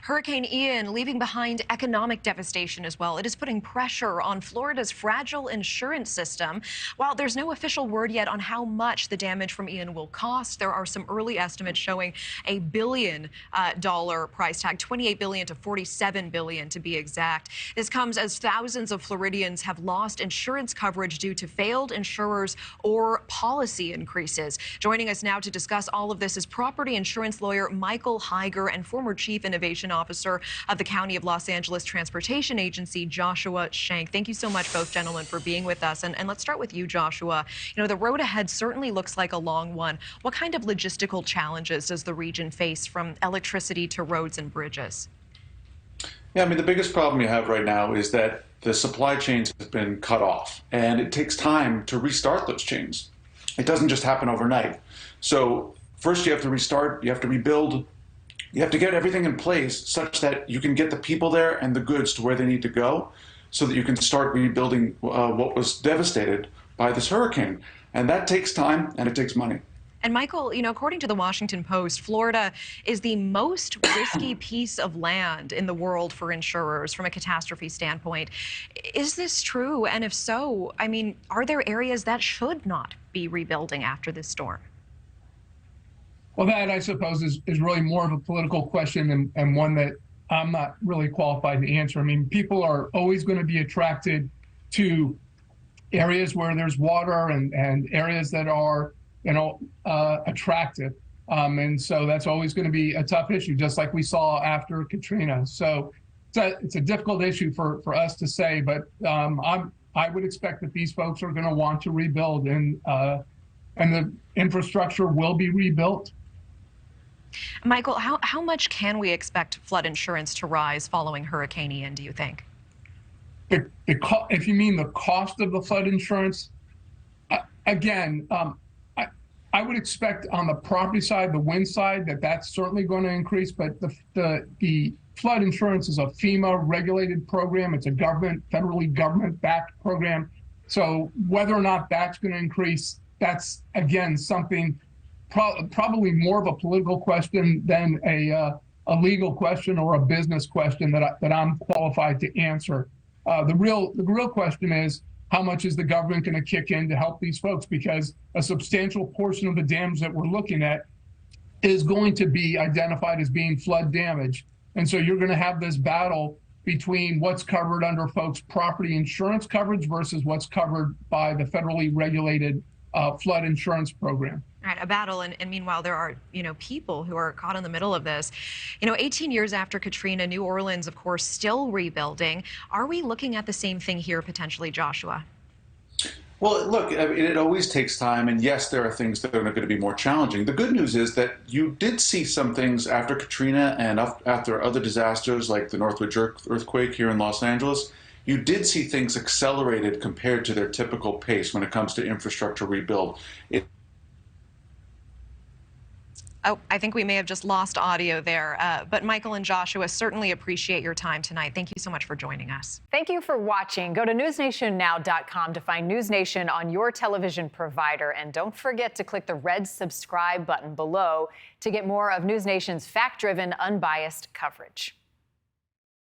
Hurricane Ian leaving behind economic devastation as well. It is putting pressure on Florida's fragile insurance system. While there's no official word yet on how much the damage from Ian will cost, there are some early estimates showing a $1 billion price tag, 28 billion to 47 billion to be exact. This comes as thousands of Floridians have lost insurance coverage due to failed insurers or policy increases. Joining us now to discuss all of this is property insurance lawyer Michael Heiger and former chief innovation officer of the County of Los Angeles Transportation Agency, Joshua Schank. Thank you so much, both gentlemen, for being with us. And let's start with you, Joshua. You know, the road ahead certainly looks like a long one. What kind of logistical challenges does the region face, from electricity to roads and bridges? Yeah, I mean, the biggest problem you have right now is that the supply chains have been cut off, and it takes time to restart those chains. It doesn't just happen overnight. So first you have to restart, you have to rebuild, you have to get everything in place such that you can get the people there and the goods to where they need to go so that you can start rebuilding what was devastated by this hurricane. And that takes time and it takes money. And Michael, you know, according to the Washington Post, Florida is the most risky piece of land in the world for insurers from a catastrophe standpoint. Is this true? And if so, I mean, are there areas that should not be rebuilding after this storm? Well, that, I suppose, is really more of a political question and one that I'm not really qualified to answer. I mean, people are always going to be attracted to areas where there's water and areas that are, you know, attractive. And so that's always going to be a tough issue, just like we saw after Katrina. So it's a difficult issue for us to say, but I would expect that these folks are going to want to rebuild, and the infrastructure will be rebuilt. Michael, how much can we expect flood insurance to rise following Hurricane Ian, do you think? If you mean the cost of the flood insurance, again, I would expect on the property side, the wind side, that's certainly going to increase, but the flood insurance is a FEMA regulated program. It's a federally government-backed program. So whether or not that's going to increase, that's, again, something probably more of a political question than a legal question or a business question that I'm qualified to answer. The real question is, how much is the government going to kick in to help these folks? Because a substantial portion of the damage that we're looking at is going to be identified as being flood damage. And so you're going to have this battle between what's covered under folks' property insurance coverage versus what's covered by the federally regulated flood insurance program. Right, a battle, and meanwhile there are, you know, people who are caught in the middle of this. You know, 18 years after Katrina, New Orleans, of course, still rebuilding. Are we looking at the same thing here potentially, Joshua? Well, look, I mean, it always takes time, and yes, there are things that are going to be more challenging. The good news is that you did see some things after Katrina and after other disasters like the Northridge earthquake here in Los Angeles. You did see things accelerated compared to their typical pace when it comes to infrastructure rebuild. Oh, I think we may have just lost audio there. But Michael and Joshua, certainly appreciate your time tonight. Thank you so much for joining us. Thank you for watching. Go to newsnationnow.com to find News Nation on your television provider. And don't forget to click the red subscribe button below to get more of News Nation's fact-driven, unbiased coverage.